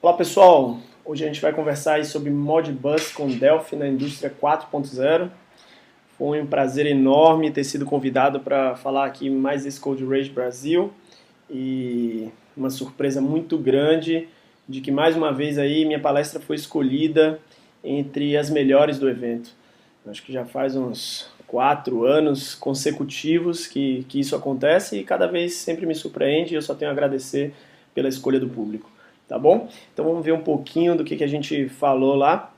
Olá pessoal, hoje a gente vai conversar aí sobre Modbus com Delphi na indústria 4.0. Foi um prazer enorme ter sido convidado para falar aqui mais desse Code Rage Brasil e uma surpresa muito grande de que mais uma vez aí minha palestra foi escolhida entre as melhores do evento. Acho que já faz uns 4 anos consecutivos que isso acontece e cada vez sempre me surpreende e eu só tenho a agradecer pela escolha do público. Tá bom? Então vamos ver um pouquinho do que a gente falou lá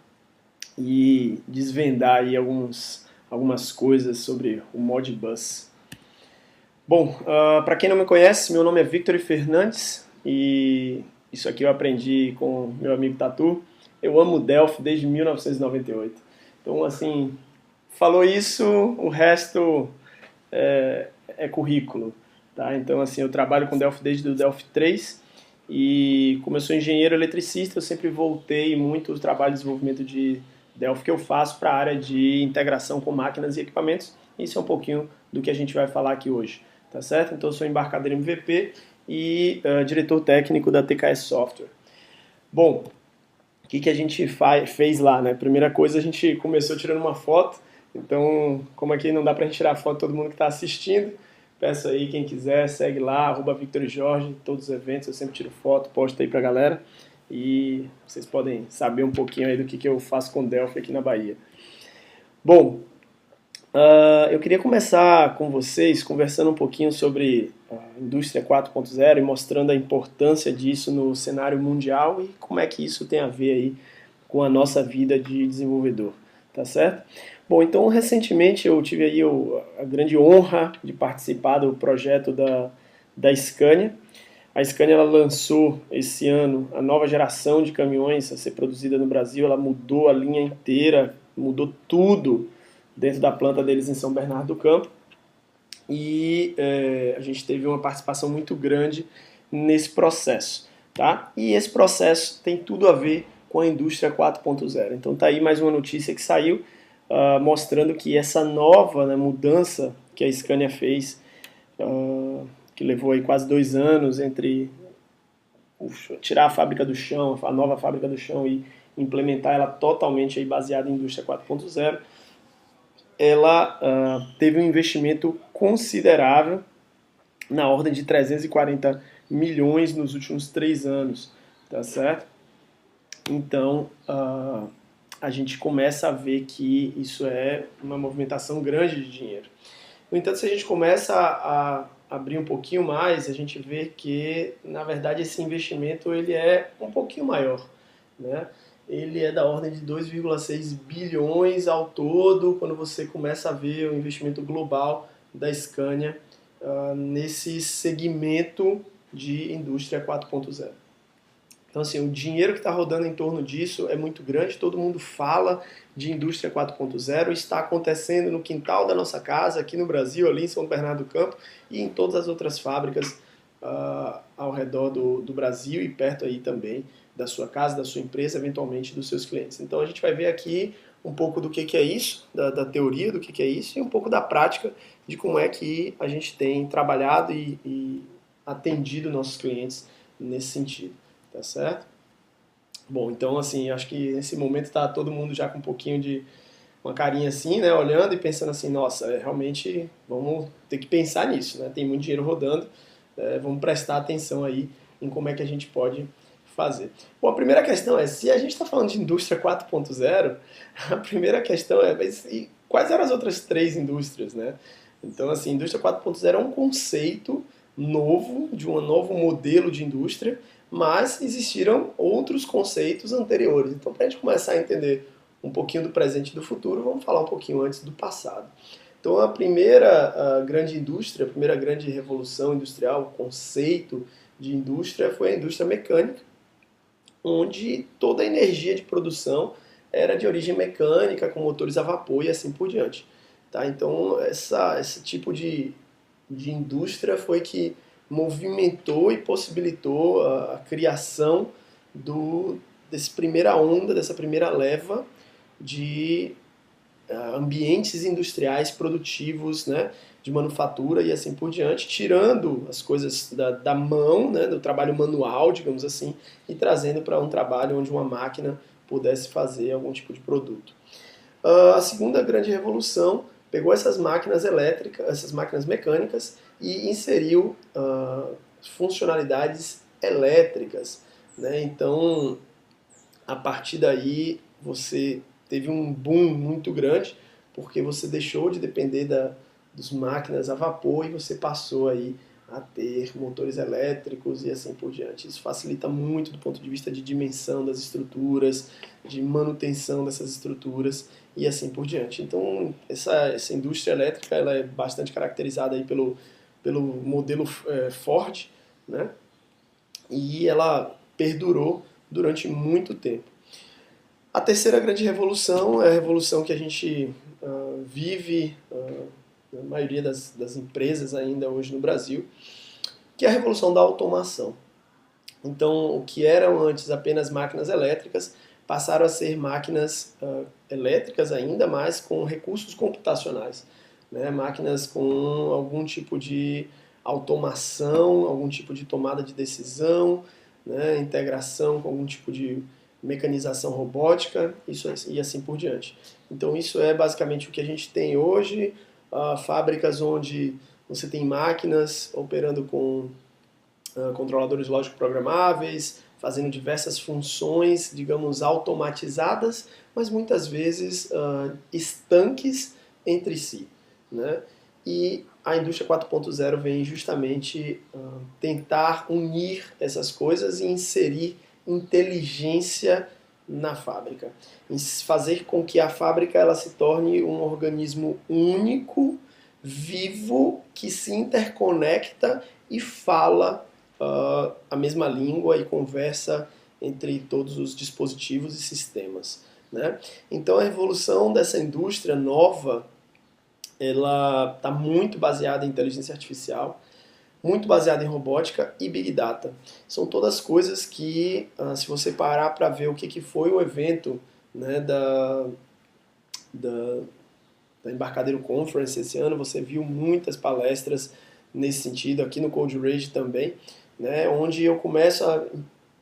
e desvendar aí algumas coisas sobre o Modbus. Bom, para quem não me conhece, meu nome é Victor Fernandes e isso aqui eu aprendi com meu amigo Tatu. Eu amo Delphi desde 1998. Então, assim, falou isso, o resto é currículo. Tá? Então, assim, eu trabalho com Delphi desde o Delphi 3 e como eu sou engenheiro eletricista, eu sempre voltei muito o trabalho de desenvolvimento de Delphi que eu faço para a área de integração com máquinas e equipamentos. Isso é um pouquinho do que a gente vai falar aqui hoje, tá certo? Então eu sou embarcador MVP e diretor técnico da TKS Software. Bom, o que a gente fez lá, né? Primeira coisa, a gente começou tirando uma foto. Então, como aqui não dá pra gente tirar foto de todo mundo que está assistindo, peço aí, quem quiser, segue lá, @Victor Jorge, todos os eventos, eu sempre tiro foto, posto aí pra galera. E vocês podem saber um pouquinho aí do que eu faço com Delphi aqui na Bahia. Bom, eu queria começar com vocês conversando um pouquinho sobre a indústria 4.0 e mostrando a importância disso no cenário mundial e como é que isso tem a ver aí com a nossa vida de desenvolvedor, tá certo? Bom, então recentemente eu tive aí a grande honra de participar do projeto da Scania. A Scania ela lançou esse ano a nova geração de caminhões a ser produzida no Brasil, ela mudou a linha inteira, mudou tudo dentro da planta deles em São Bernardo do Campo e a gente teve uma participação muito grande nesse processo, tá? E esse processo tem tudo a ver com a indústria 4.0. Então tá aí mais uma notícia que saiu mostrando que essa nova, né, mudança que a Scania fez, que levou aí quase 2 anos entre tirar a fábrica do chão, a nova fábrica do chão e implementar ela totalmente aí baseada em indústria 4.0, ela teve um investimento considerável na ordem de 340 milhões nos últimos 3 anos, tá certo? Então, a gente começa a ver que isso é uma movimentação grande de dinheiro. No entanto, se a gente começa a abrir um pouquinho mais, a gente vê que, na verdade, esse investimento ele é um pouquinho maior, né? Ele é da ordem de 2,6 bilhões ao todo, quando você começa a ver o investimento global da Scania nesse segmento de indústria 4.0. Então, assim, o dinheiro que está rodando em torno disso é muito grande, todo mundo fala de indústria 4.0, está acontecendo no quintal da nossa casa, aqui no Brasil, ali em São Bernardo do Campo, e em todas as outras fábricas ao redor do Brasil e perto aí também da sua casa, da sua empresa, eventualmente dos seus clientes. Então a gente vai ver aqui um pouco do que é isso, da teoria do que é isso, e um pouco da prática de como é que a gente tem trabalhado e atendido nossos clientes nesse sentido. Tá certo? Bom, então assim, acho que nesse momento tá todo mundo já com um pouquinho de uma carinha assim, né, olhando e pensando assim, nossa, realmente vamos ter que pensar nisso, né? Tem muito dinheiro rodando, vamos prestar atenção aí em como é que a gente pode fazer. Bom, a primeira questão é, se a gente está falando de indústria 4.0, a primeira questão é, mas e quais eram as outras três indústrias, né? Então, assim, indústria 4.0 é um conceito novo, de um novo modelo de indústria, mas existiram outros conceitos anteriores. Então, para a gente começar a entender um pouquinho do presente e do futuro, vamos falar um pouquinho antes do passado. Então, a primeira grande indústria, a primeira grande revolução industrial, o conceito de indústria foi a indústria mecânica, onde toda a energia de produção era de origem mecânica, com motores a vapor e assim por diante. Tá? Então, esse tipo de indústria foi que movimentou e possibilitou a criação dessa primeira onda, dessa primeira leva de ambientes industriais produtivos, né, de manufatura e assim por diante, tirando as coisas da mão, né, do trabalho manual, digamos assim, e trazendo para um trabalho onde uma máquina pudesse fazer algum tipo de produto. A segunda grande revolução pegou essas máquinas elétricas, essas máquinas mecânicas e inseriu funcionalidades elétricas, né? Então, a partir daí, você teve um boom muito grande, porque você deixou de depender das máquinas a vapor e você passou aí a ter motores elétricos e assim por diante. Isso facilita muito do ponto de vista de dimensão das estruturas, de manutenção dessas estruturas e assim por diante. Então, essa indústria elétrica ela é bastante caracterizada aí pelo modelo Ford, né? E ela perdurou durante muito tempo. A terceira grande revolução é a revolução que a gente vive na maioria das empresas ainda hoje no Brasil, que é a revolução da automação. Então, o que eram antes apenas máquinas elétricas passaram a ser máquinas elétricas ainda mais com recursos computacionais, né? Máquinas com algum tipo de automação, algum tipo de tomada de decisão, né? Integração com algum tipo de mecanização robótica, isso e assim por diante. Então isso é basicamente o que a gente tem hoje, fábricas onde você tem máquinas operando com controladores lógicos programáveis, fazendo diversas funções, digamos, automatizadas, mas muitas vezes estanques entre si, né? E a indústria 4.0 vem justamente tentar unir essas coisas e inserir inteligência na fábrica, em fazer com que a fábrica ela se torne um organismo único, vivo, que se interconecta e fala a mesma língua e conversa entre todos os dispositivos e sistemas, né? Então a evolução dessa indústria nova, ela está muito baseada em inteligência artificial, muito baseada em robótica e Big Data. São todas coisas que, se você parar para ver o que foi o evento, né, da, da Embarcadero Conference esse ano, você viu muitas palestras nesse sentido, aqui no Code Rage também, né, onde eu começo a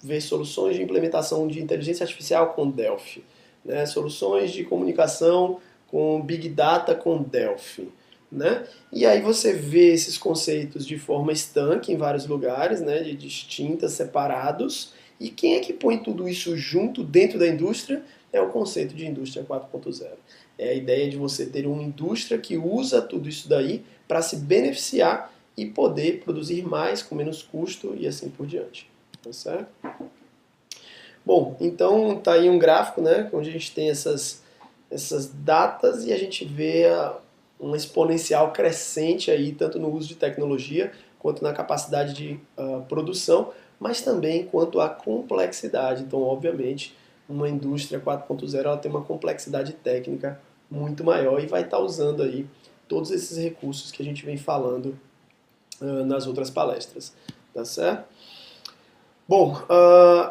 ver soluções de implementação de inteligência artificial com Delphi, né, soluções de comunicação com Big Data com Delphi, né? E aí você vê esses conceitos de forma estanque em vários lugares, né, de distintas, separados, e quem é que põe tudo isso junto dentro da indústria? É o conceito de indústria 4.0. É a ideia de você ter uma indústria que usa tudo isso daí para se beneficiar e poder produzir mais com menos custo e assim por diante. Tá certo? Bom, então tá aí um gráfico, né, onde a gente tem essas datas e a gente vê uma exponencial crescente aí, tanto no uso de tecnologia quanto na capacidade de produção, mas também quanto à complexidade. Então, obviamente, uma indústria 4.0 ela tem uma complexidade técnica muito maior e vai estar usando aí todos esses recursos que a gente vem falando nas outras palestras, tá certo? Bom,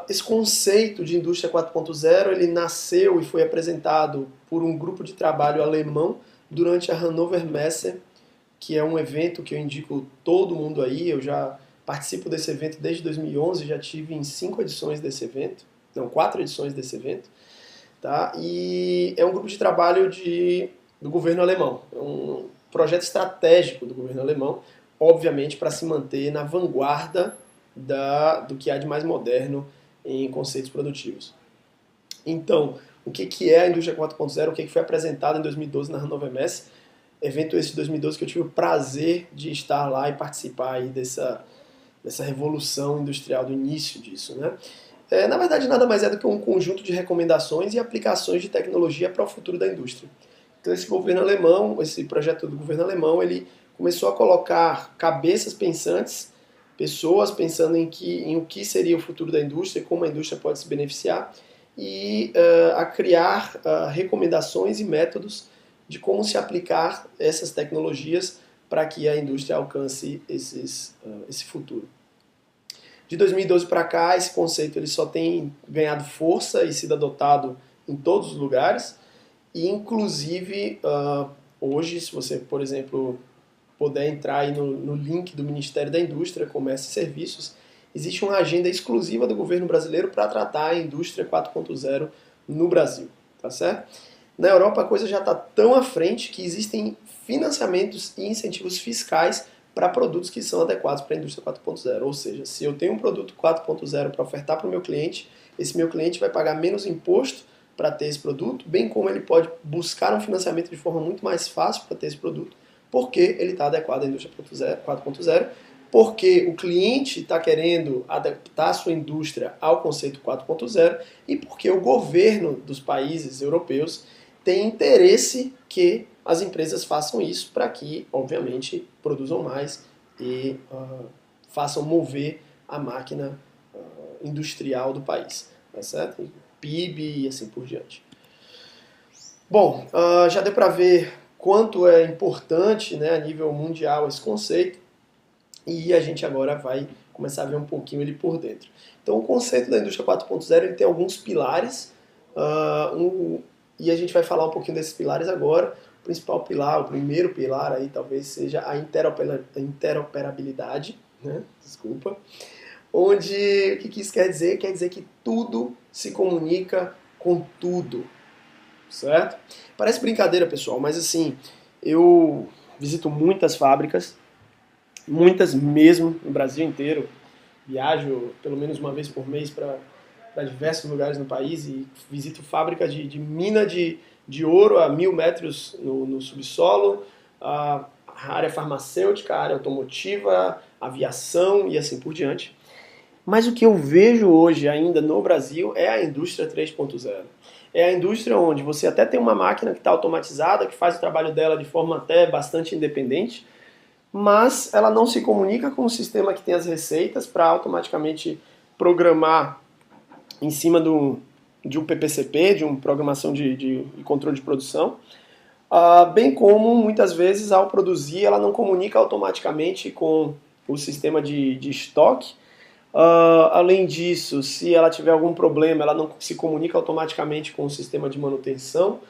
esse conceito de indústria 4.0 ele nasceu e foi apresentado por um grupo de trabalho alemão durante a Hannover Messe, que é um evento que eu indico todo mundo aí. Eu já participo desse evento desde 2011, já tive em 5 edições desse evento, não, 4 edições desse evento, tá? E é um grupo de trabalho do governo alemão, é um projeto estratégico do governo alemão, obviamente para se manter na vanguarda do que há de mais moderno em conceitos produtivos. Então, o que é a indústria 4.0? O que foi apresentado em 2012 na Hannover Messe? Evento esse de 2012 que eu tive o prazer de estar lá e participar aí dessa revolução industrial, do início disso, né? Na verdade, nada mais é do que um conjunto de recomendações e aplicações de tecnologia para o futuro da indústria. Então, esse governo alemão, esse projeto do governo alemão, ele começou a colocar cabeças pensantes, pessoas pensando em o que seria o futuro da indústria, como a indústria pode se beneficiar, e a criar recomendações e métodos de como se aplicar essas tecnologias para que a indústria alcance esse futuro. De 2012 para cá, esse conceito ele só tem ganhado força e sido adotado em todos os lugares, e inclusive hoje, se você, por exemplo, puder entrar aí no link do Ministério da Indústria, Comércio e Serviços, existe uma agenda exclusiva do governo brasileiro para tratar a indústria 4.0 no Brasil, tá certo? Na Europa a coisa já está tão à frente que existem financiamentos e incentivos fiscais para produtos que são adequados para a indústria 4.0. Ou seja, se eu tenho um produto 4.0 para ofertar para o meu cliente, esse meu cliente vai pagar menos imposto para ter esse produto, bem como ele pode buscar um financiamento de forma muito mais fácil para ter esse produto, porque ele está adequado à indústria 4.0, porque o cliente está querendo adaptar a sua indústria ao conceito 4.0 e porque o governo dos países europeus tem interesse que as empresas façam isso para que, obviamente, produzam mais e façam mover a máquina industrial do país, tá certo? PIB e assim por diante. Bom, já deu para ver quanto é importante, né, a nível mundial esse conceito e a gente agora vai começar a ver um pouquinho ele por dentro. Então, o conceito da indústria 4.0 ele tem alguns pilares e a gente vai falar um pouquinho desses pilares agora. O principal pilar, o primeiro pilar aí talvez seja a interoperabilidade, né? Desculpa. Onde, o que isso quer dizer? Quer dizer que tudo se comunica com tudo, certo? Parece brincadeira, pessoal, mas assim, eu visito muitas fábricas, muitas mesmo, no Brasil inteiro. Viajo pelo menos uma vez por mês para diversos lugares no país e visito fábricas de mina de ouro a 1.000 metros no subsolo, a área farmacêutica, a área automotiva, aviação e assim por diante. Mas o que eu vejo hoje ainda no Brasil é a indústria 3.0. É a indústria onde você até tem uma máquina que está automatizada, que faz o trabalho dela de forma até bastante independente, mas ela não se comunica com o sistema que tem as receitas para automaticamente programar em cima de um PPCP, de uma programação de controle de produção, bem como muitas vezes ao produzir ela não comunica automaticamente com o sistema de estoque. Além disso, se ela tiver algum problema, ela não se comunica automaticamente com o sistema de manutenção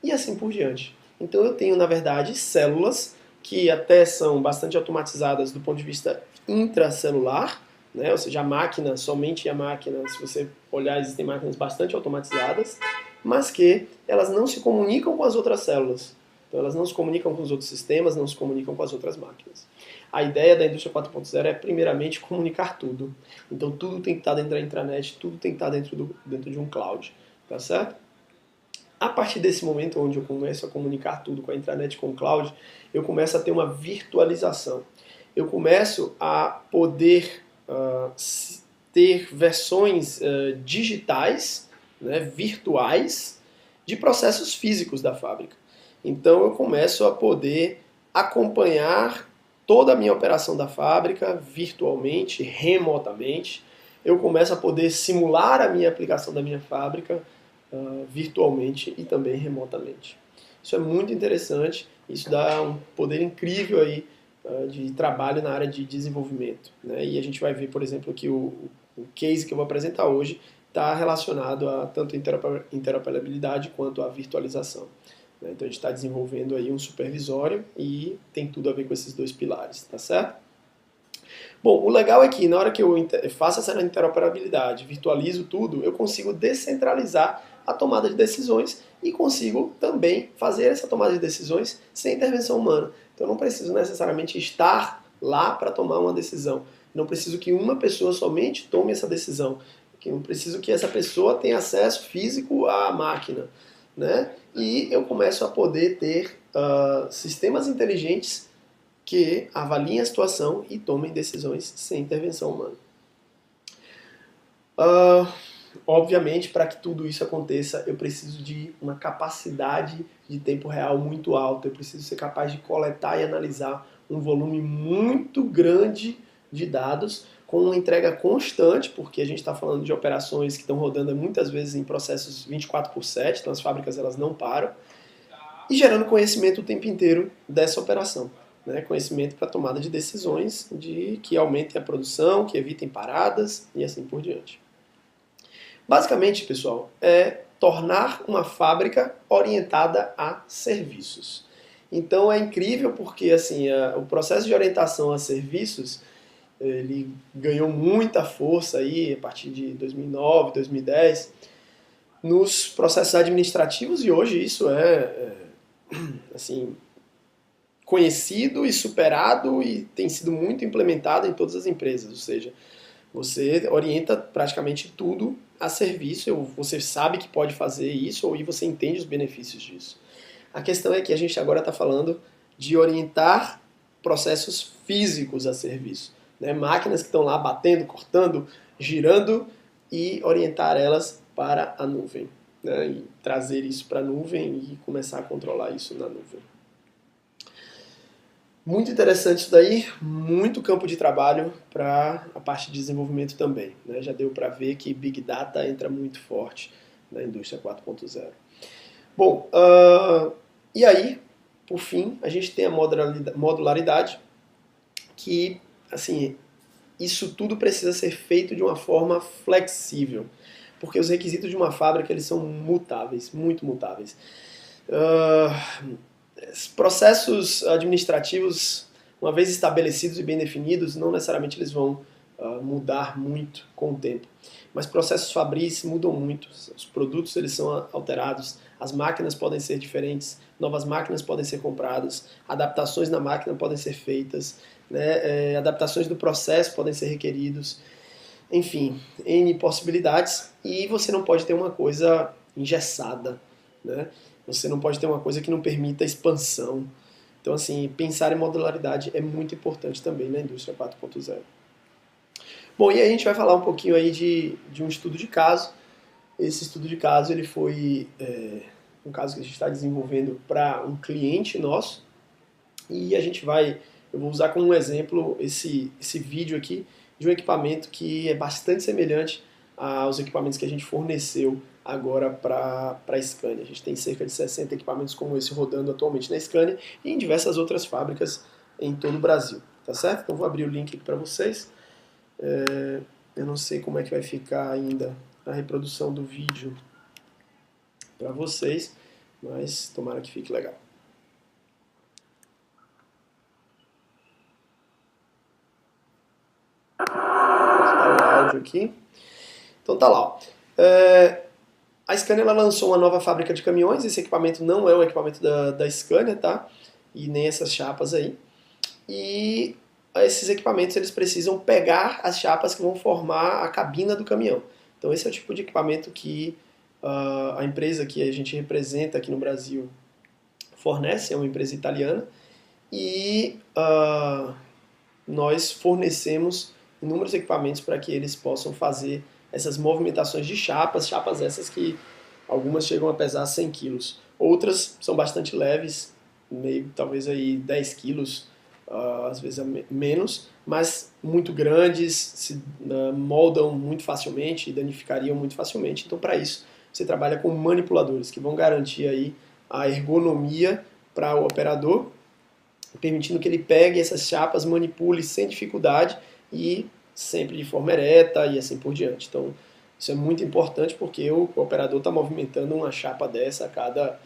e assim por diante. Então eu tenho, na verdade, células que até são bastante automatizadas do ponto de vista intracelular, né? Ou seja, a máquina, somente a máquina, se você olhar, existem máquinas bastante automatizadas, mas que elas não se comunicam com as outras células. Então elas não se comunicam com os outros sistemas, não se comunicam com as outras máquinas. A ideia da indústria 4.0 é, primeiramente, comunicar tudo. Então tudo tem que estar dentro da intranet, tudo tem que estar dentro de um cloud, tá certo? A partir desse momento onde eu começo a comunicar tudo com a intranet, com o cloud, eu começo a ter uma virtualização. Eu começo a poder ter versões digitais, né, virtuais, de processos físicos da fábrica. Então eu começo a poder acompanhar toda a minha operação da fábrica virtualmente, remotamente. Eu começo a poder simular a minha aplicação da minha fábrica virtualmente e também remotamente. Isso é muito interessante, isso dá um poder incrível aí de trabalho na área de desenvolvimento, né? E a gente vai ver, por exemplo, que o case que eu vou apresentar hoje está relacionado a tanto interoperabilidade quanto a virtualização. Né? Então a gente está desenvolvendo aí um supervisório e tem tudo a ver com esses dois pilares, tá certo? Bom, o legal é que na hora que eu faço essa interoperabilidade, virtualizo tudo, eu consigo descentralizar a tomada de decisões e consigo também fazer essa tomada de decisões sem intervenção humana. Então eu não preciso necessariamente estar lá para tomar uma decisão. Não preciso que uma pessoa somente tome essa decisão. Eu não preciso que essa pessoa tenha acesso físico à máquina, né? E eu começo a poder ter sistemas inteligentes que avaliem a situação e tomem decisões sem intervenção humana. Obviamente, para que tudo isso aconteça, eu preciso de uma capacidade de tempo real muito alta. Eu preciso ser capaz de coletar e analisar um volume muito grande de dados com uma entrega constante, porque a gente está falando de operações que estão rodando muitas vezes em processos 24/7, então as fábricas elas não param, e gerando conhecimento o tempo inteiro dessa operação. Né? Conhecimento para tomada de decisões que aumentem a produção, que evitem paradas e assim por diante. Basicamente, pessoal, é tornar uma fábrica orientada a serviços. Então é incrível porque assim, o processo de orientação a serviços ele ganhou muita força aí a partir de 2009, 2010 nos processos administrativos e hoje isso assim conhecido e superado e tem sido muito implementado em todas as empresas, ou seja, você orienta praticamente tudo a serviço, você sabe que pode fazer isso e você entende os benefícios disso. A questão é que a gente agora está falando de orientar processos físicos a serviço, né? Máquinas que estão lá batendo, cortando, girando e orientar elas para a nuvem, né? E trazer isso para a nuvem e começar a controlar isso na nuvem. Muito interessante isso daí, muito campo de trabalho para a parte de desenvolvimento também, né? Já deu para ver que Big Data entra muito forte na indústria 4.0. Bom, e aí, por fim, a gente tem a modularidade, que, assim, isso tudo precisa ser feito de uma forma flexível, porque os requisitos de uma fábrica eles são mutáveis, muito mutáveis. Processos administrativos, uma vez estabelecidos e bem definidos, não necessariamente eles vão mudar muito com o tempo. Mas processos fabris mudam muito, os produtos eles são alterados, as máquinas podem ser diferentes, novas máquinas podem ser compradas, adaptações na máquina podem ser feitas, né, adaptações do processo podem ser requeridos, enfim, N possibilidades, e você não pode ter uma coisa engessada, né? Você não pode ter uma coisa que não permita expansão. Então, assim, pensar em modularidade é muito importante também na indústria 4.0. Bom, e aí a gente vai falar um pouquinho aí de um estudo de caso. Esse estudo de caso ele foi um caso que a gente está desenvolvendo para um cliente nosso e eu vou usar como um exemplo esse vídeo aqui de um equipamento que é bastante semelhante aos equipamentos que a gente forneceu agora para a Scania. A gente tem cerca de 60 equipamentos como esse rodando atualmente na Scania e em diversas outras fábricas em todo o Brasil, tá certo? Então vou abrir o link aqui para vocês. Eu não sei como é que vai ficar ainda a reprodução do vídeo para vocês, mas tomara que fique legal. Vou cortar o áudio aqui. Então tá lá. Ó. A Scania ela lançou uma nova fábrica de caminhões, esse equipamento não é o equipamento da Scania, tá? E nem essas chapas aí. E esses equipamentos eles precisam pegar as chapas que vão formar a cabina do caminhão. Então esse é o tipo de equipamento que a empresa que a gente representa aqui no Brasil fornece, é uma empresa italiana, e nós fornecemos inúmeros equipamentos para que eles possam fazer essas movimentações de chapas essas que algumas chegam a pesar 100 quilos. Outras são bastante leves, talvez aí 10 quilos, às vezes menos, mas muito grandes, se moldam muito facilmente e danificariam muito facilmente. Então, para isso, você trabalha com manipuladores que vão garantir aí a ergonomia para o operador, permitindo que ele pegue essas chapas, manipule sem dificuldade e sempre de forma ereta e assim por diante. Então, isso é muito importante porque o operador está movimentando uma chapa dessa a cada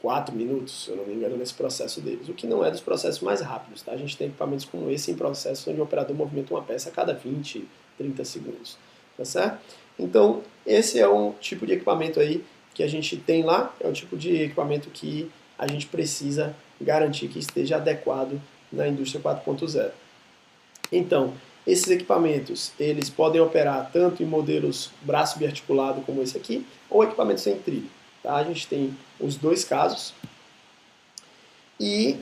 4 minutos, se eu não me engano, nesse processo deles, o que não é dos processos mais rápidos. Tá? A gente tem equipamentos como esse em processos onde o operador movimenta uma peça a cada 20, 30 segundos. Tá certo? Então, esse é um tipo de equipamento aí que a gente tem lá, é o tipo de equipamento que a gente precisa garantir que esteja adequado na indústria 4.0. Então, esses equipamentos, eles podem operar tanto em modelos braço biarticulado como esse aqui, ou equipamentos sem trilho. Tá? A gente tem os dois casos. E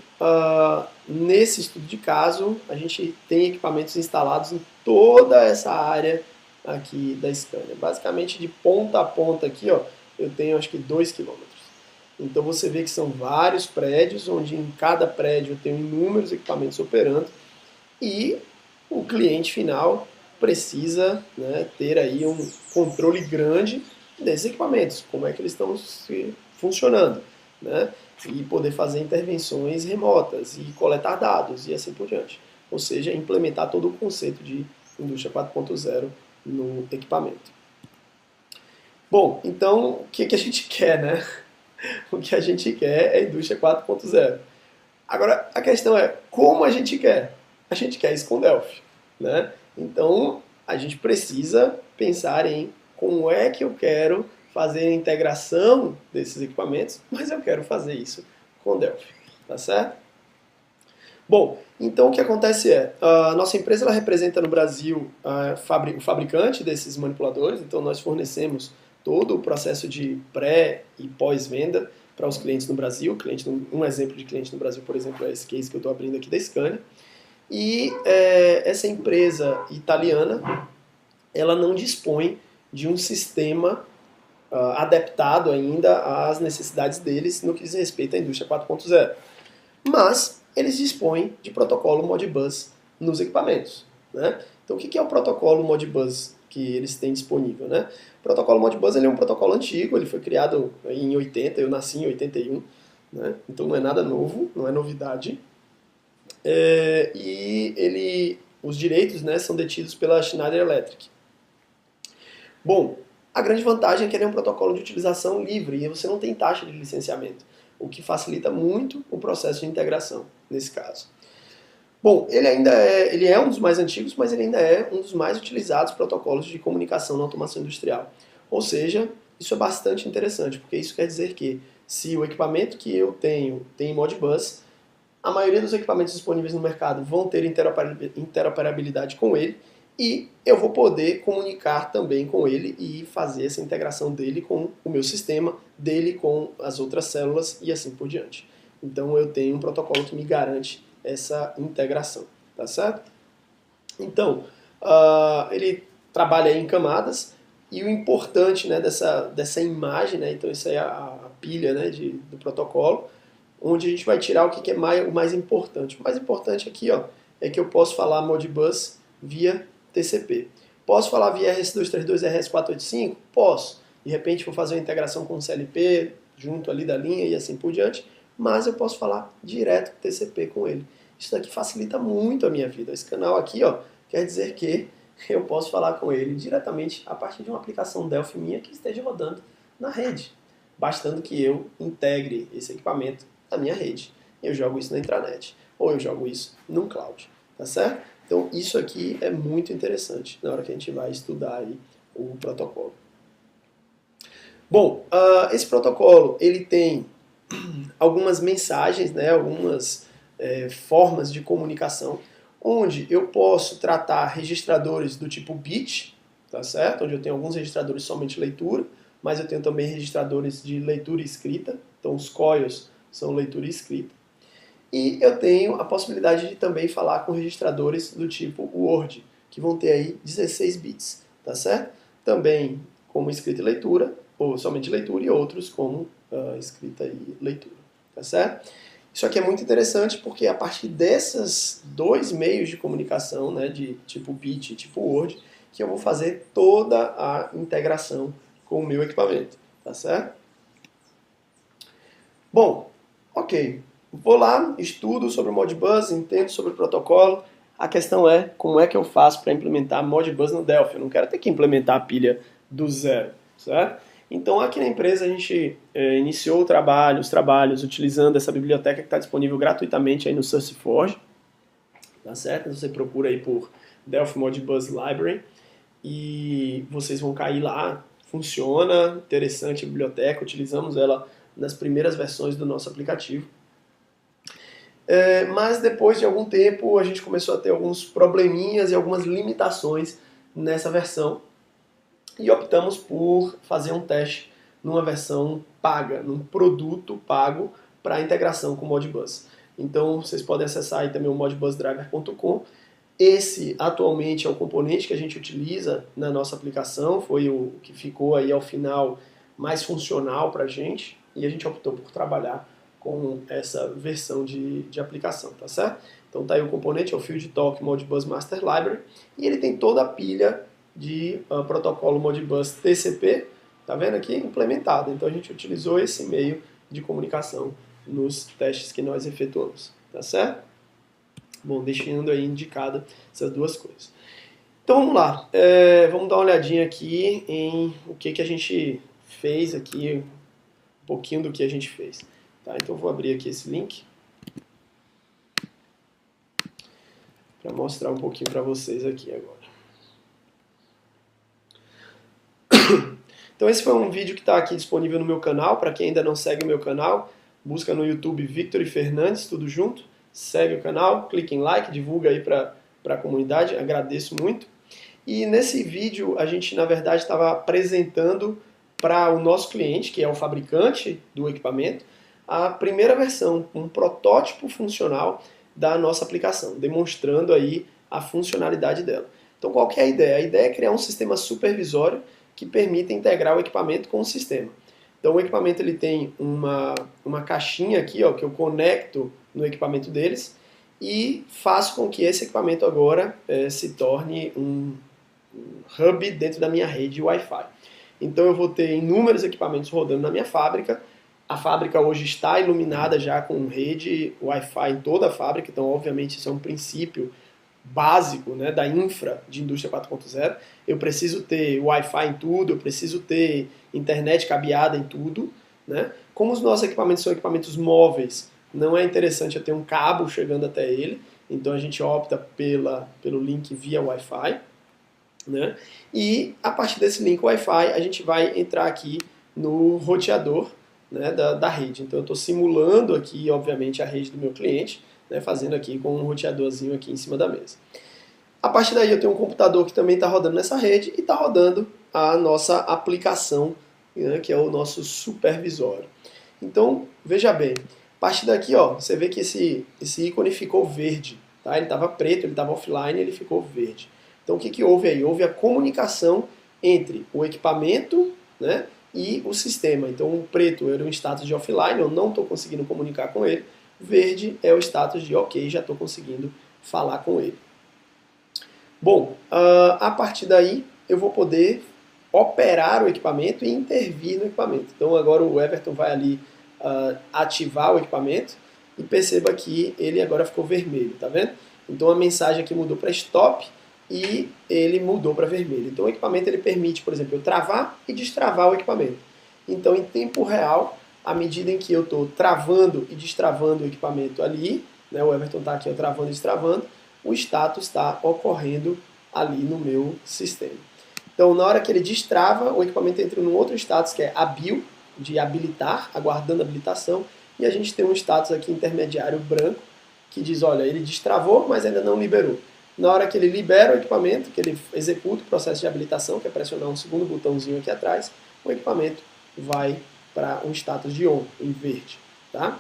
nesse estudo de caso, a gente tem equipamentos instalados em toda essa área aqui da Scania. Basicamente, de ponta a ponta aqui, ó, eu tenho acho que 2 km. Então você vê que são vários prédios, onde em cada prédio eu tenho inúmeros equipamentos operando e o cliente final precisa, né, ter aí um controle grande desses equipamentos, como é que eles estão funcionando, né, e poder fazer intervenções remotas e coletar dados e assim por diante. Ou seja, implementar todo o conceito de indústria 4.0 no equipamento. Bom, então o que a gente quer, né? O que a gente quer é a indústria 4.0. Agora, a questão é como a gente quer? A gente quer isso com Delphi, né? Então, a gente precisa pensar em como é que eu quero fazer a integração desses equipamentos, mas eu quero fazer isso com Delphi, tá certo? Bom, então o que acontece é, a nossa empresa ela representa no Brasil o fabricante desses manipuladores, então nós fornecemos todo o processo de pré e pós-venda para os clientes no Brasil. Um exemplo de cliente no Brasil, por exemplo, é esse case que eu estou abrindo aqui da Scania. E essa empresa italiana, ela não dispõe de um sistema adaptado ainda às necessidades deles no que diz respeito à indústria 4.0. Mas eles dispõem de protocolo Modbus nos equipamentos, né? Então o que é o protocolo Modbus que eles têm disponível, né? O protocolo Modbus ele é um protocolo antigo, ele foi criado em 80, eu nasci em 81, né? Então não é nada novo, não é novidade. Os direitos, né, são detidos pela Schneider Electric. Bom, a grande vantagem é que ele é um protocolo de utilização livre e você não tem taxa de licenciamento, o que facilita muito o processo de integração nesse caso. Bom, ele é um dos mais antigos, mas ele ainda é um dos mais utilizados protocolos de comunicação na automação industrial. Ou seja, isso é bastante interessante, porque isso quer dizer que se o equipamento que eu tenho tem Modbus, a maioria dos equipamentos disponíveis no mercado vão ter interoperabilidade com ele e eu vou poder comunicar também com ele e fazer essa integração dele com o meu sistema, dele com as outras células e assim por diante. Então eu tenho um protocolo que me garante essa integração, tá certo? Então, ele trabalha em camadas e o importante, né, dessa imagem, né, então isso aí é a pilha, né, do protocolo, onde a gente vai tirar o que é o mais importante. O mais importante aqui, ó, é que eu posso falar Modbus via TCP. Posso falar via RS232 e RS485? Posso. De repente vou fazer uma integração com o CLP junto ali da linha e assim por diante, mas eu posso falar direto com TCP com ele. Isso daqui facilita muito a minha vida. Esse canal aqui, ó, quer dizer que eu posso falar com ele diretamente a partir de uma aplicação Delphi minha que esteja rodando na rede, bastando que eu integre esse equipamento na minha rede. Eu jogo isso na intranet, ou eu jogo isso num cloud, tá certo? Então isso aqui é muito interessante na hora que a gente vai estudar aí o protocolo. Bom, esse protocolo ele tem algumas mensagens, né, algumas formas de comunicação, onde eu posso tratar registradores do tipo bit, tá certo? Onde eu tenho alguns registradores somente leitura, mas eu tenho também registradores de leitura e escrita, então os coils são leitura e escrita. E eu tenho a possibilidade de também falar com registradores do tipo Word, que vão ter aí 16 bits, tá certo? Também como escrita e leitura, ou somente leitura, e outros como escrita e leitura, tá certo? Isso aqui é muito interessante porque a partir desses dois meios de comunicação, né, de tipo bit e tipo Word, que eu vou fazer toda a integração com o meu equipamento, tá certo? Bom, ok. Vou lá, estudo sobre o Modbus, entendo sobre o protocolo. A questão é como é que eu faço para implementar Modbus no Delphi. Eu não quero ter que implementar a pilha do zero, certo? Então aqui na empresa a gente iniciou os trabalhos utilizando essa biblioteca que está disponível gratuitamente aí no SourceForge, tá certo? Você procura aí por Delphi Modbus Library e vocês vão cair lá. Funciona, interessante a biblioteca, utilizamos ela nas primeiras versões do nosso aplicativo. Mas depois de algum tempo a gente começou a ter alguns probleminhas e algumas limitações nessa versão e optamos por fazer um teste numa versão paga, num produto pago para integração com o Modbus. Então vocês podem acessar aí também o modbusdriver.com. Esse atualmente é o componente que a gente utiliza na nossa aplicação, foi o que ficou aí ao final mais funcional para a gente e a gente optou por trabalhar com essa versão de aplicação, tá certo? Então tá aí o componente, é o FieldTalk Modbus Master Library e ele tem toda a pilha de protocolo Modbus TCP, tá vendo aqui? Implementada. Então a gente utilizou esse meio de comunicação nos testes que nós efetuamos, tá certo? Bom, deixando aí indicada essas duas coisas. Então vamos lá, vamos dar uma olhadinha aqui em o que a gente fez aqui, pouquinho do que a gente fez. Tá? Então eu vou abrir aqui esse link para mostrar um pouquinho para vocês aqui agora. Então esse foi um vídeo que está aqui disponível no meu canal. Para quem ainda não segue o meu canal, busca no YouTube Victor e Fernandes, tudo junto. Segue o canal, clique em like, divulga aí para a comunidade, agradeço muito. E nesse vídeo a gente na verdade estava apresentando para o nosso cliente, que é o fabricante do equipamento, a primeira versão, um protótipo funcional da nossa aplicação, demonstrando aí a funcionalidade dela. Então qual que é a ideia? A ideia é criar um sistema supervisório que permita integrar o equipamento com o sistema. Então o equipamento ele tem uma caixinha aqui, ó, que eu conecto no equipamento deles e faço com que esse equipamento agora se torne um hub dentro da minha rede Wi-Fi. Então eu vou ter inúmeros equipamentos rodando na minha fábrica. A fábrica hoje está iluminada já com rede Wi-Fi em toda a fábrica, então obviamente isso é um princípio básico, né, da infra de indústria 4.0. Eu preciso ter Wi-Fi em tudo, eu preciso ter internet cabeada em tudo. Né? Como os nossos equipamentos são equipamentos móveis, não é interessante eu ter um cabo chegando até ele, então a gente opta pelo link via Wi-Fi. Né? E a partir desse link Wi-Fi a gente vai entrar aqui no roteador, né, da rede. Então eu estou simulando aqui, obviamente, a rede do meu cliente, né, fazendo aqui com um roteadorzinho aqui em cima da mesa. A partir daí eu tenho um computador que também está rodando nessa rede e está rodando a nossa aplicação, né, que é o nosso supervisório. Então, veja bem, a partir daqui ó, você vê que esse ícone ficou verde. Tá? Ele estava preto, ele estava offline, ele ficou verde. Então o que houve aí? Houve a comunicação entre o equipamento, né, e o sistema. Então o preto era um status de offline, eu não estou conseguindo comunicar com ele. Verde é o status de ok, já estou conseguindo falar com ele. Bom, a partir daí eu vou poder operar o equipamento e intervir no equipamento. Então agora o Everton vai ali ativar o equipamento e perceba que ele agora ficou vermelho, tá vendo? Então a mensagem aqui mudou para stop e ele mudou para vermelho. Então o equipamento ele permite, por exemplo, eu travar e destravar o equipamento. Então em tempo real, à medida em que eu estou travando e destravando o equipamento ali, né, o Everton está aqui travando e destravando, o status está ocorrendo ali no meu sistema. Então na hora que ele destrava, o equipamento entra num outro status que é abil, de habilitar, aguardando habilitação, e a gente tem um status aqui intermediário branco, que diz, olha, ele destravou, mas ainda não liberou. Na hora que ele libera o equipamento, que ele executa o processo de habilitação, que é pressionar um segundo botãozinho aqui atrás, o equipamento vai para um status de on, em verde. Tá?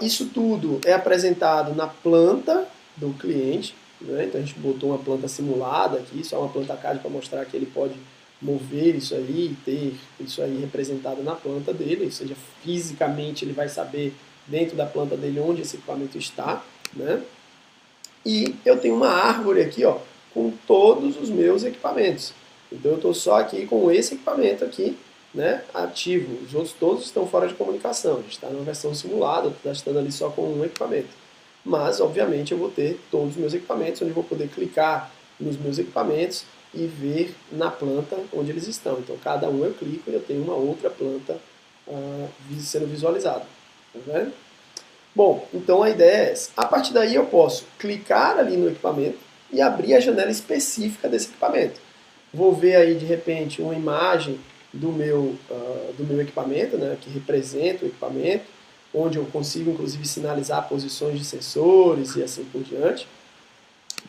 Isso tudo é apresentado na planta do cliente, né? Então a gente botou uma planta simulada aqui, só uma planta CAD para mostrar que ele pode mover isso aí, ter isso aí representado na planta dele, ou seja, fisicamente ele vai saber dentro da planta dele onde esse equipamento está, né? E eu tenho uma árvore aqui, ó, com todos os meus equipamentos. Então eu estou só aqui com esse equipamento aqui, né, ativo. Os outros todos estão fora de comunicação. A gente está numa versão simulada, está estando ali só com um equipamento. Mas, obviamente, eu vou ter todos os meus equipamentos, onde eu vou poder clicar nos meus equipamentos e ver na planta onde eles estão. Então, cada um eu clico e eu tenho uma outra planta sendo visualizada. Tá vendo? Bom, então a ideia é essa. A partir daí eu posso clicar ali no equipamento e abrir a janela específica desse equipamento. Vou ver aí, de repente, uma imagem do meu equipamento, né, que representa o equipamento, onde eu consigo, inclusive, sinalizar posições de sensores e assim por diante.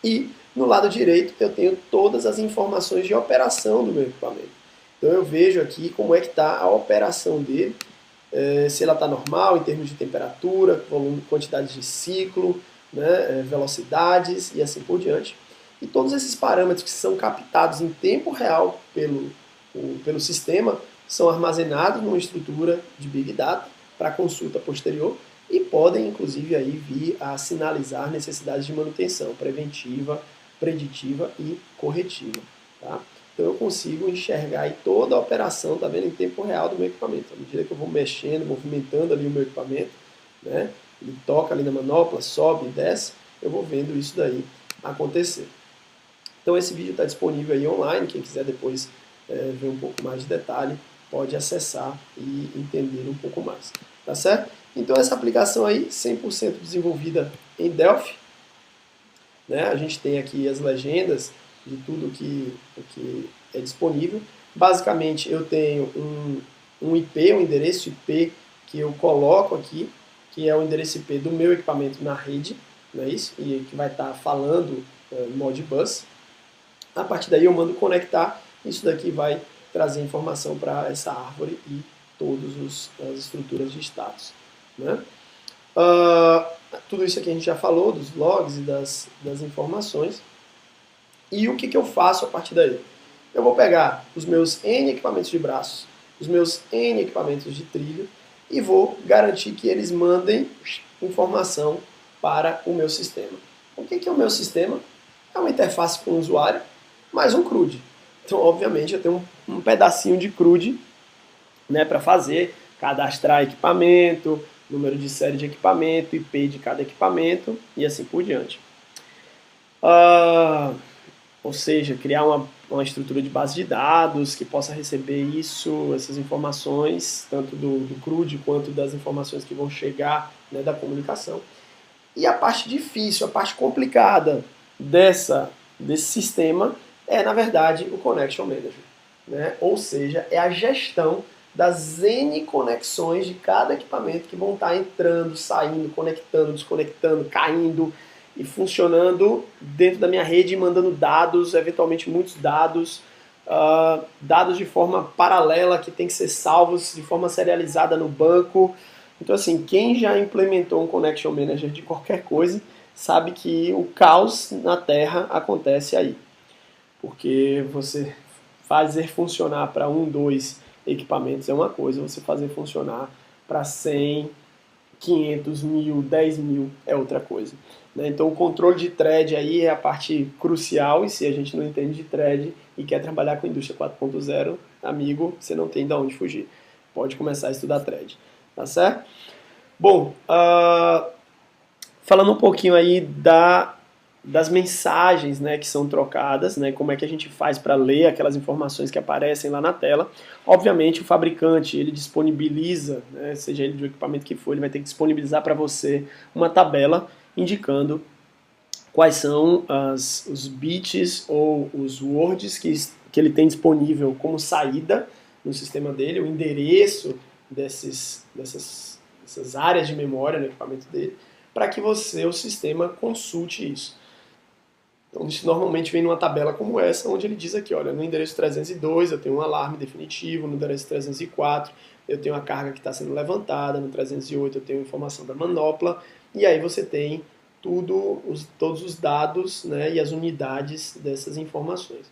E no lado direito eu tenho todas as informações de operação do meu equipamento. Então eu vejo aqui como é que está a operação dele, se ela está normal em termos de temperatura, volume, quantidade de ciclo, né, velocidades e assim por diante. E todos esses parâmetros que são captados em tempo real pelo sistema são armazenados numa estrutura de Big Data para consulta posterior e podem, inclusive, aí vir a sinalizar necessidades de manutenção preventiva, preditiva e corretiva. Tá? Então eu consigo enxergar aí toda a operação, tá vendo, em tempo real do meu equipamento. À medida que eu vou mexendo, movimentando ali o meu equipamento, né, ele toca ali na manopla, sobe e desce, eu vou vendo isso daí acontecer. Então esse vídeo está disponível aí online, quem quiser depois ver um pouco mais de detalhe, pode acessar e entender um pouco mais, tá certo? Então essa aplicação aí, 100% desenvolvida em Delphi, né? A gente tem aqui as legendas de tudo que é disponível. Basicamente eu tenho um IP, um endereço IP que eu coloco aqui, que é o endereço IP do meu equipamento na rede, não é isso? E que vai estar falando Modbus. A partir daí eu mando conectar, isso daqui vai trazer informação para essa árvore e todas as estruturas de status, né? Tudo isso aqui a gente já falou, dos logs e das informações. E o que eu faço a partir daí? Eu vou pegar os meus N equipamentos de braços, os meus N equipamentos de trilho e vou garantir que eles mandem informação para o meu sistema. O que é o meu sistema? É uma interface com o usuário, mais um CRUD. Então, obviamente, eu tenho um pedacinho de CRUD, né, para fazer, cadastrar equipamento, número de série de equipamento, IP de cada equipamento e assim por diante. Ou seja, criar uma estrutura de base de dados que possa receber isso, essas informações, tanto do CRUD quanto das informações que vão chegar, né, da comunicação. E a parte difícil, a parte complicada desse sistema é, na verdade, o Connection Manager, né? Ou seja, é a gestão das N conexões de cada equipamento que vão estar entrando, saindo, conectando, desconectando, caindo e funcionando dentro da minha rede, mandando dados, eventualmente muitos dados, dados de forma paralela que tem que ser salvos de forma serializada no banco. Então, assim, quem já implementou um Connection Manager de qualquer coisa sabe que o caos na Terra acontece aí. Porque você fazer funcionar para 2 equipamentos é uma coisa, você fazer funcionar para 100, 500 mil, 10 mil é outra coisa, né? Então o controle de thread aí é a parte crucial, e se a gente não entende de thread e quer trabalhar com a indústria 4.0, amigo, você não tem de onde fugir. Pode começar a estudar thread, tá certo? Bom, falando um pouquinho aí das mensagens, né, que são trocadas, né, como é que a gente faz para ler aquelas informações que aparecem lá na tela. Obviamente o fabricante ele disponibiliza, né, seja ele do equipamento que for, ele vai ter que disponibilizar para você uma tabela indicando quais são os bits ou os words que ele tem disponível como saída no sistema dele, o endereço dessas áreas de memória no equipamento dele, para que você, o sistema, consulte isso. Então, isso normalmente vem numa tabela como essa, onde ele diz aqui, olha, no endereço 302 eu tenho um alarme definitivo, no endereço 304 eu tenho a carga que está sendo levantada, no 308 eu tenho informação da manopla, e aí você tem todos os dados, né, e as unidades dessas informações.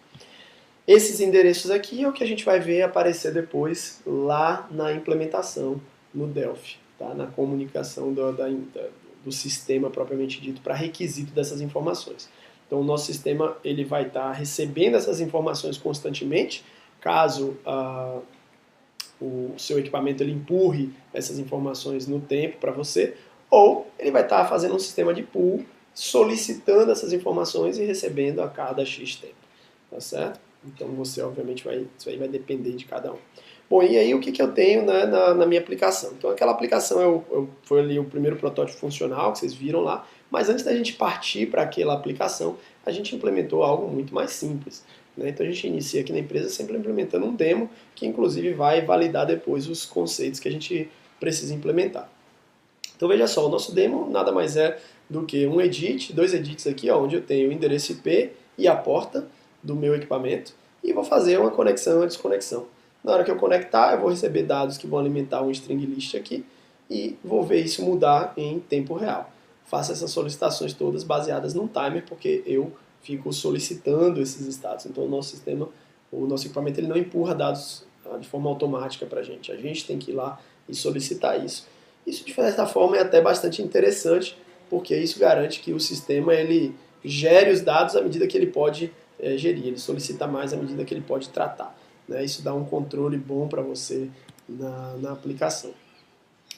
Esses endereços aqui é o que a gente vai ver aparecer depois lá na implementação no Delphi, tá? Na comunicação do sistema propriamente dito para requisito dessas informações. Então o nosso sistema ele vai estar recebendo essas informações constantemente, caso o seu equipamento ele empurre essas informações no tempo para você, ou ele vai estar fazendo um sistema de pool, solicitando essas informações e recebendo a cada X tempo, tá certo? Então você obviamente isso aí vai depender de cada um. Bom, e aí o que eu tenho, né, na minha aplicação? Então aquela aplicação foi ali o primeiro protótipo funcional que vocês viram lá, mas antes da gente partir para aquela aplicação, a gente implementou algo muito mais simples, né? Então a gente inicia aqui na empresa sempre implementando um demo, que inclusive vai validar depois os conceitos que a gente precisa implementar. Então veja só, o nosso demo nada mais é do que um edit, 2 edits aqui, ó, onde eu tenho o endereço IP e a porta do meu equipamento, e vou fazer uma conexão e uma desconexão. Na hora que eu conectar, eu vou receber dados que vão alimentar um string list aqui, e vou ver isso mudar em tempo real. Faço essas solicitações todas baseadas num timer, porque eu fico solicitando esses status. Então o nosso sistema, o nosso equipamento, ele não empurra dados de forma automática para a gente tem que ir lá e solicitar isso. Isso, de certa forma, é até bastante interessante, porque isso garante que o sistema ele gere os dados à medida que ele pode gerir, ele solicita mais à medida que ele pode tratar, né? Isso dá um controle bom para você na aplicação.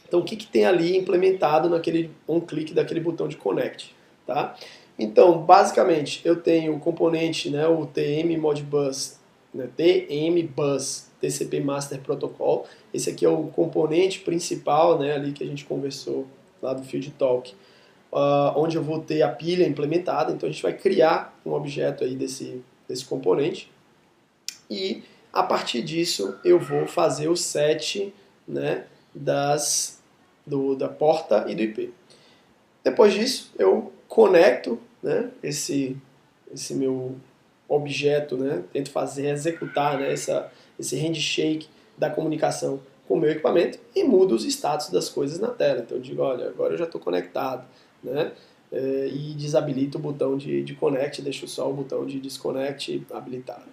Então, o que tem ali implementado naquele on-click daquele botão de Connect? Tá? Então, basicamente, eu tenho o componente, né, o TM Modbus né? TM Bus, TCP Master Protocol. Esse aqui é o componente principal, né, ali que a gente conversou lá do Field Talk, onde eu vou ter a pilha implementada. Então a gente vai criar um objeto aí desse componente e a partir disso eu vou fazer o set, né, da porta e do IP. Depois disso eu conecto, né, esse meu objeto, né, tento executar, né, esse handshake da comunicação com o meu equipamento e mudo os status das coisas na tela. Então eu digo, olha, agora eu já estou conectado, né, e desabilito o botão de connect, deixo só o botão de disconnect habilitado.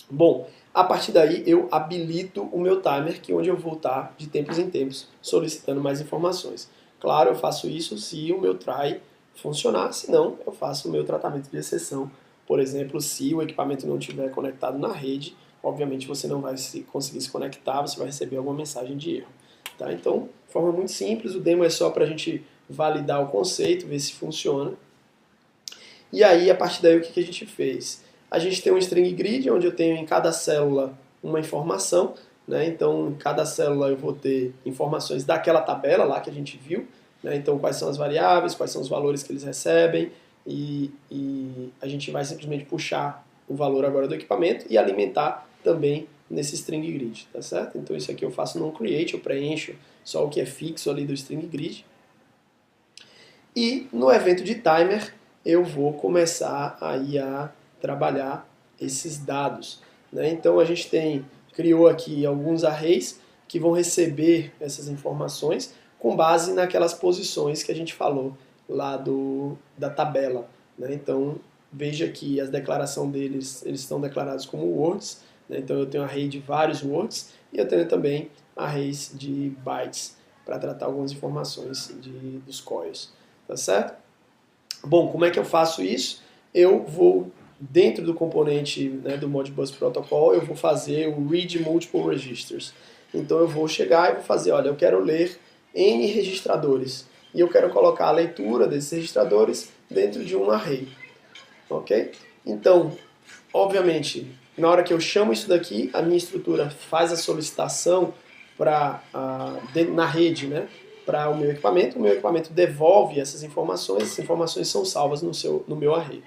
Bom, a partir daí eu habilito o meu timer, que é onde eu vou estar de tempos em tempos solicitando mais informações. Claro, eu faço isso se o meu try funcionar, se não, eu faço o meu tratamento de exceção. Por exemplo, se o equipamento não estiver conectado na rede, obviamente você não vai conseguir se conectar, você vai receber alguma mensagem de erro. Tá? Então, de forma muito simples, o demo é só para a gente validar o conceito, ver se funciona. E aí, a partir daí, o que a gente fez? A gente tem um string grid, onde eu tenho em cada célula uma informação, né? Então, em cada célula eu vou ter informações daquela tabela lá que a gente viu, né? Então, quais são as variáveis, quais são os valores que eles recebem, e a gente vai simplesmente puxar o valor agora do equipamento e alimentar também nesse string grid, tá certo? Então, isso aqui eu faço no create, eu preencho só o que é fixo ali do string grid. E no evento de timer, eu vou começar aí a trabalhar esses dados, né? Então a gente criou aqui alguns arrays que vão receber essas informações com base naquelas posições que a gente falou lá da tabela, né? Então veja que a declaração deles, eles estão declarados como words, né? Então eu tenho array de vários words e eu tenho também arrays de bytes para tratar algumas informações dos coils, tá certo? Bom, como é que eu faço isso? Eu vou, dentro do componente, né, do Modbus Protocol, eu vou fazer o Read Multiple Registers. Então eu vou chegar e vou fazer, olha, eu quero ler N registradores e eu quero colocar a leitura desses registradores dentro de um array, ok? Então, obviamente, na hora que eu chamo isso daqui, a minha estrutura faz a solicitação na rede, né, para o meu equipamento devolve essas informações são salvas no meu array.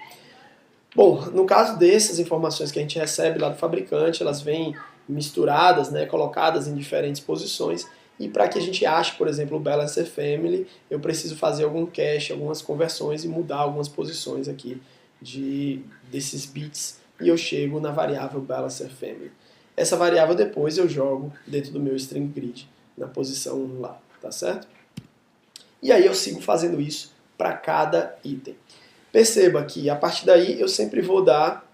Bom, no caso dessas informações que a gente recebe lá do fabricante, elas vêm misturadas, né, colocadas em diferentes posições, e para que a gente ache, por exemplo, o Balancer Family, eu preciso fazer algum cache, algumas conversões e mudar algumas posições aqui desses bits, e eu chego na variável Balancer Family. Essa variável depois eu jogo dentro do meu string grid, na posição 1 lá, tá certo? E aí eu sigo fazendo isso para cada item. Perceba que a partir daí eu sempre vou dar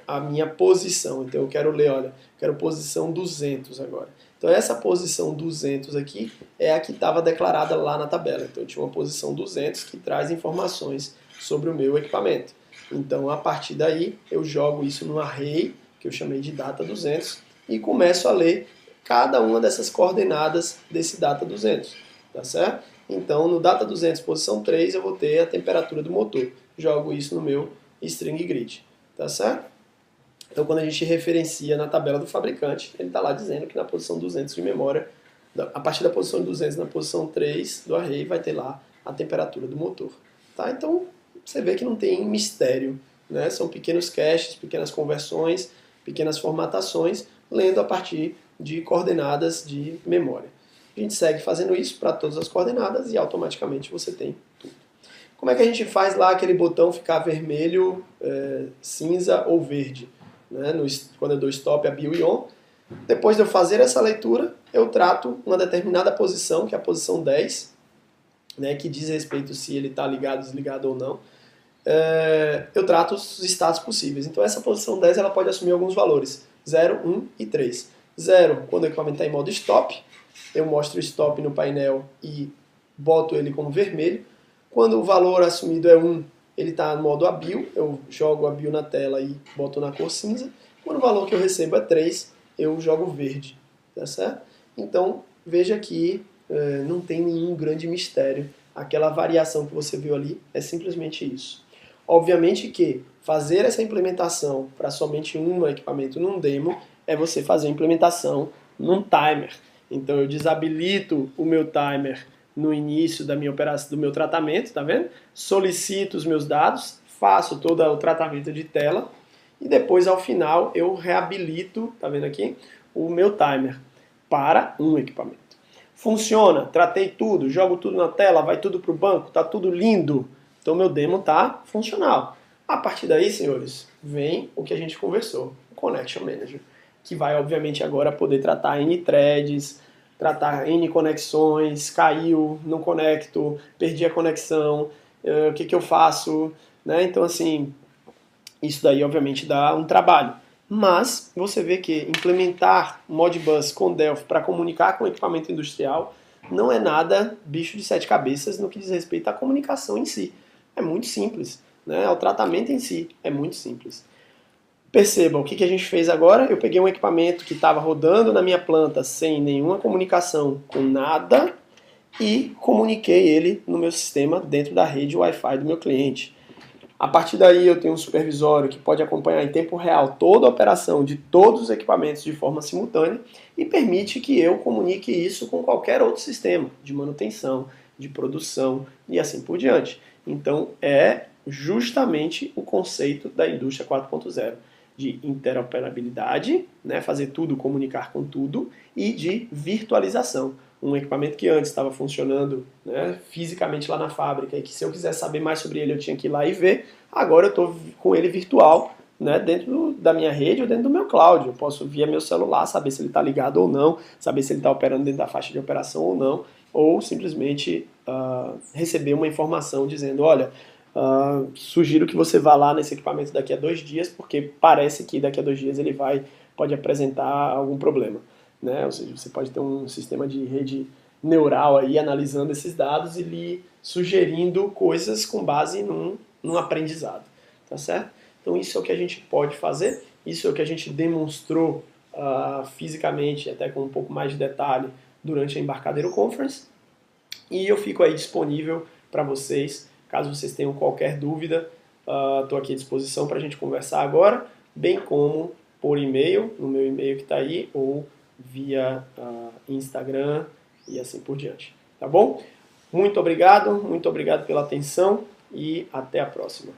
a minha posição. Então eu quero ler, olha, quero posição 200 agora. Então essa posição 200 aqui é a que estava declarada lá na tabela. Então eu tinha uma posição 200 que traz informações sobre o meu equipamento. Então a partir daí eu jogo isso no array, que eu chamei de data 200, e começo a ler cada uma dessas coordenadas desse data 200, tá certo? Então, no data 200, posição 3, eu vou ter a temperatura do motor. Jogo isso no meu string grid, tá certo? Então, quando a gente referencia na tabela do fabricante, ele está lá dizendo que na posição 200 de memória, a partir da posição 200 na posição 3 do array, vai ter lá a temperatura do motor. Tá? Então, você vê que não tem mistério, né? São pequenos caches, pequenas conversões, pequenas formatações, lendo a partir de coordenadas de memória. A gente segue fazendo isso para todas as coordenadas e automaticamente você tem tudo. Como é que a gente faz lá aquele botão ficar vermelho, cinza ou verde? Né? Quando eu dou stop, a bio e on. Depois de eu fazer essa leitura, eu trato uma determinada posição, que é a posição 10, né, que diz respeito se ele está ligado, desligado ou não. Eu trato os estados possíveis. Então essa posição 10 ela pode assumir alguns valores, 0, 1 e 3. 0, quando o equipamento está em modo stop, eu mostro o stop no painel e boto ele como vermelho. Quando o valor assumido é 1, ele está no modo ABIO, eu jogo a ABIO na tela e boto na cor cinza. Quando o valor que eu recebo é 3, eu jogo verde, tá certo? Então, veja que não tem nenhum grande mistério. Aquela variação que você viu ali é simplesmente isso. Obviamente que fazer essa implementação para somente um equipamento num demo é você fazer a implementação num timer. Então eu desabilito o meu timer no início da minha operação, do meu tratamento, tá vendo? Solicito os meus dados, faço todo o tratamento de tela e depois ao final eu reabilito, tá vendo aqui, o meu timer para um equipamento. Funciona, tratei tudo, jogo tudo na tela, vai tudo para o banco, tá tudo lindo. Então meu demo tá funcional. A partir daí, senhores, vem o que a gente conversou, o Connection Manager, que vai obviamente agora poder tratar N threads, tratar N conexões, caiu, não conecto, perdi a conexão, o que eu faço, né? Então assim, isso daí obviamente dá um trabalho. Mas você vê que implementar Modbus com Delphi para comunicar com o equipamento industrial não é nada bicho de sete cabeças no que diz respeito à comunicação em si. É muito simples, né? O tratamento em si é muito simples. Perceba, o que a gente fez agora? Eu peguei um equipamento que estava rodando na minha planta sem nenhuma comunicação com nada e comuniquei ele no meu sistema dentro da rede Wi-Fi do meu cliente. A partir daí eu tenho um supervisório que pode acompanhar em tempo real toda a operação de todos os equipamentos de forma simultânea e permite que eu comunique isso com qualquer outro sistema de manutenção, de produção e assim por diante. Então é justamente o conceito da indústria 4.0 de interoperabilidade, né, fazer tudo comunicar com tudo, e de virtualização. Um equipamento que antes estava funcionando, né, fisicamente lá na fábrica e que se eu quisesse saber mais sobre ele eu tinha que ir lá e ver, agora eu estou com ele virtual, né, dentro da minha rede ou dentro do meu cloud. Eu posso via meu celular saber se ele está ligado ou não, saber se ele está operando dentro da faixa de operação ou não, ou simplesmente receber uma informação dizendo, olha, sugiro que você vá lá nesse equipamento daqui a 2 dias, porque parece que daqui a 2 dias ele pode apresentar algum problema. Né? Ou seja, você pode ter um sistema de rede neural aí analisando esses dados e lhe sugerindo coisas com base num aprendizado. Tá certo? Então isso é o que a gente pode fazer, isso é o que a gente demonstrou fisicamente, até com um pouco mais de detalhe, durante a Embarcadero Conference. E eu fico aí disponível para vocês. Caso vocês tenham qualquer dúvida, estou aqui à disposição para a gente conversar agora, bem como por e-mail, no meu e-mail que está aí, ou via Instagram e assim por diante. Tá bom? Muito obrigado pela atenção e até a próxima.